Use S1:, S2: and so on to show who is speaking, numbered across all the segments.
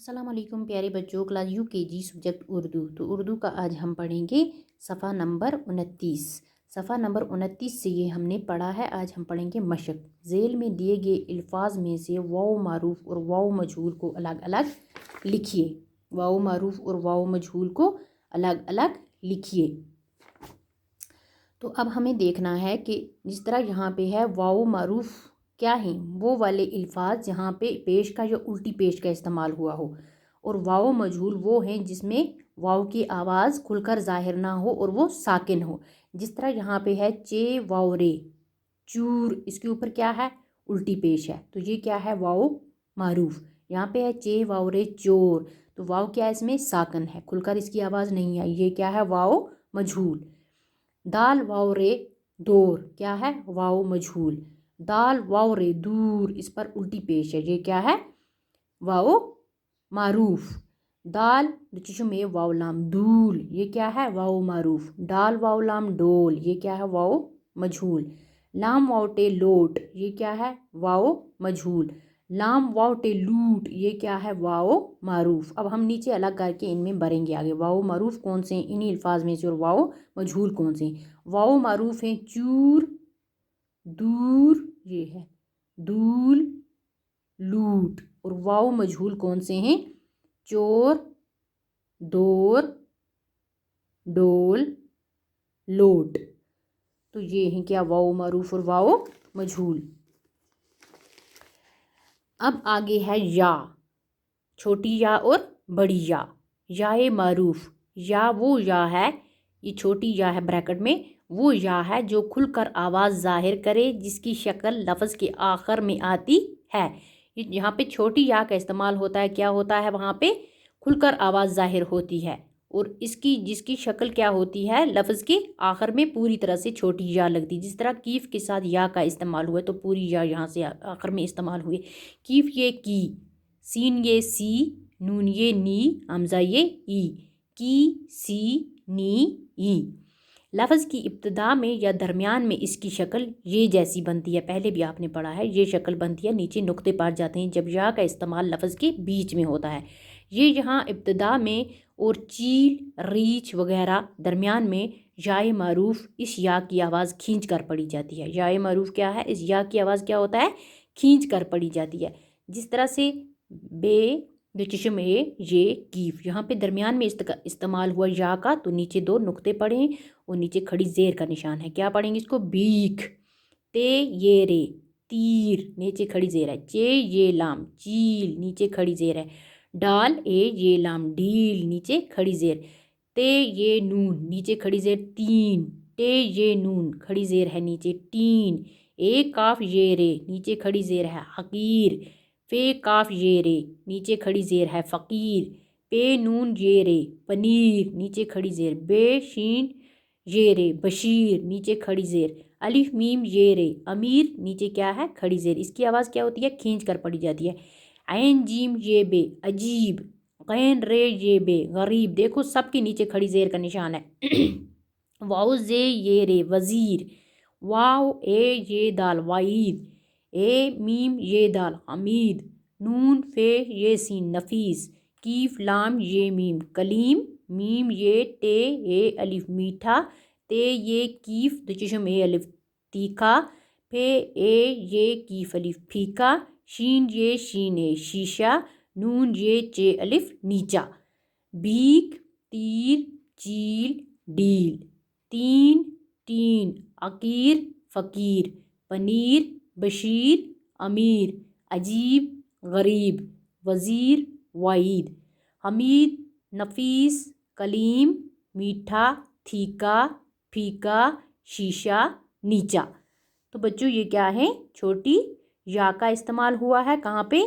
S1: السلام علیکم پیارے بچوں، کلاس UKG سبجیکٹ اردو۔ تو اردو کا آج ہم پڑھیں گے صفحہ نمبر 29۔ صفحہ نمبر 29 سے یہ ہم نے پڑھا ہے، آج ہم پڑھیں گے مشق۔ ذیل میں دیے گئے الفاظ میں سے واو معروف اور واو مجہول کو الگ الگ لکھیے۔ واو معروف اور واو مجہول کو الگ الگ لکھیے۔ تو اب ہمیں دیکھنا ہے کہ جس طرح یہاں پہ ہے واو معروف کیا ہیں، وہ والے الفاظ جہاں پہ پیش کا یا الٹی پیش کا استعمال ہوا ہو، اور واو مجہول وہ ہیں جس میں واو کی آواز کھل کر ظاہر نہ ہو اور وہ ساکن ہو۔ جس طرح یہاں پہ ہے چے واو رے چور، اس کے اوپر کیا ہے، الٹی پیش ہے، تو یہ کیا ہے، واو معروف۔ یہاں پہ ہے چے واو رے چور، تو واو کیا ہے، اس میں ساکن ہے، کھل کر اس کی آواز نہیں آئی، یہ کیا ہے، واو مجہول۔ دال واو رے دور، کیا ہے، واو مجہول۔ دال واو رے دور، اس پر الٹی پیش ہے، یہ کیا ہے، واو معروف۔ دال چشم واو لام دول، یہ کیا ہے، واو معروف۔ ڈال واو لام ڈول، یہ کیا ہے، واو مجہول۔ لام واو ٹے لوٹ، یہ کیا ہے، واو مجہول۔ لام واو ٹے لوٹ، یہ کیا ہے، واو معروف۔ اب ہم نیچے الگ کر کے ان میں بھریں گے آگے، واو معروف کون سے ہیں انہی الفاظ میں سے، اور واو مجہول کون سے ہیں۔ واو معروف ہیں چور دور، یہ ہے دول لوٹ، اور واو مجہول کون سے ہیں، چور دور ڈول لوٹ۔ تو یہ ہیں کیا، واو معروف اور واو مجہول۔ اب آگے ہے یا، چھوٹی یا اور بڑی یا۔ یا معروف، یا وہ یا ہے، یہ چھوٹی یا ہے بریکٹ میں، وہ یا ہے جو کھل کر آواز ظاہر کرے، جس کی شکل لفظ کے آخر میں آتی ہے۔ یہاں پہ چھوٹی یا کا استعمال ہوتا ہے، کیا ہوتا ہے، وہاں پہ کھل کر آواز ظاہر ہوتی ہے، اور جس کی شکل کیا ہوتی ہے، لفظ کے آخر میں پوری طرح سے چھوٹی یا لگتی۔ جس طرح کیف کے ساتھ یا کا استعمال ہوا تو پوری یا یہاں سے آخر میں استعمال ہوئی۔ کیف یہ کی، سین یہ سی، نون یہ نی، حمزہ یہ ای، کی سی نی ای۔ لفظ کی ابتدا میں یا درمیان میں اس کی شکل یہ جیسی بنتی ہے، پہلے بھی آپ نے پڑھا ہے، یہ شکل بنتی ہے، نیچے نقطے پڑ جاتے ہیں جب یا کا استعمال لفظ کے بیچ میں ہوتا ہے۔ یہ یہاں ابتدا میں اور چیل ریچھ وغیرہ درمیان میں یائے معروف، اس یا کی آواز کھینچ کر پڑی جاتی ہے۔ یائے معروف کیا ہے، اس یا کی آواز کیا ہوتا ہے، کھینچ کر پڑی جاتی ہے۔ جس طرح سے بے جو چشم ہے یہ کیف، یہاں پہ درمیان میں استعمال ہوا یا کا، تو نیچے دو نقطے پڑھیں اور نیچے کھڑی زیر کا نشان ہے، کیا پڑھیں گے اس کو، بیک۔ تے یہ رے تیر، نیچے کھڑی زیر ہے۔ چے یہ لام چیل، نیچے کھڑی زیر ہے۔ ڈال اے یہ لام ڈیل، نیچے کھڑی زیر۔ تے یہ نون، نیچے کھڑی زیر تین۔ ٹے یہ نون، کھڑی زیر ہے نیچے ٹین۔ اے کاف یہ رے، نیچے کھڑی زیر ہے حقیر۔ فے کاف یہ رے، نیچے کھڑی زیر ہے فقیر۔ پے نون یہ رے پنیر، نیچے کھڑی زیر۔ بے شین یہ رے بشیر، نیچے کھڑی زیر۔ الف میم یہ رے امیر، نیچے کیا ہے، کھڑی زیر، اس کی آواز کیا ہوتی ہے، کھینچ کر پڑی جاتی ہے۔ عین جیم یہ بے عجیب، غین رے یہ بے غریب، دیکھو سب کے نیچے کھڑی زیر کا نشان ہے۔ واؤ زے یہ رے وزیر، واو اے یہ دال وعید، اے میم یہ دال حمید، نون فے یہ سین نفیس، کیف لام یہ میم کلیم، میم یہ ٹے اے الف میٹھا، تے یہ کیف دو چشم اے الف تیکھا، پھے اے یہ کیف الف پھیکا، شین یہ شین اے شیشہ، نون یہ چے الف نیچا۔ بیک تیر چیل ڈیل، تین ٹین عقیر فقیر، پنیر بشیر امیر، عجیب غریب، وزیر وعید، حمید نفیس، کلیم میٹھا، تھیکا پھیکا، شیشہ نیچا۔ تو بچوں یہ کیا ہے، چھوٹی یا کا استعمال ہوا ہے کہاں پہ،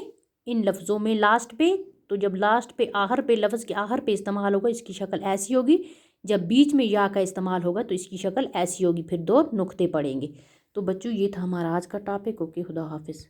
S1: ان لفظوں میں لاسٹ پہ، تو جب لاسٹ پہ آخر پہ لفظ کے آخر پہ استعمال ہوگا اس کی شکل ایسی ہوگی، جب بیچ میں یا کا استعمال ہوگا تو اس کی شکل ایسی ہوگی، پھر دو نقطے پڑیں گے۔ تو بچوں یہ تھا ہمارا آج کا ٹاپک، اوکے، خدا حافظ۔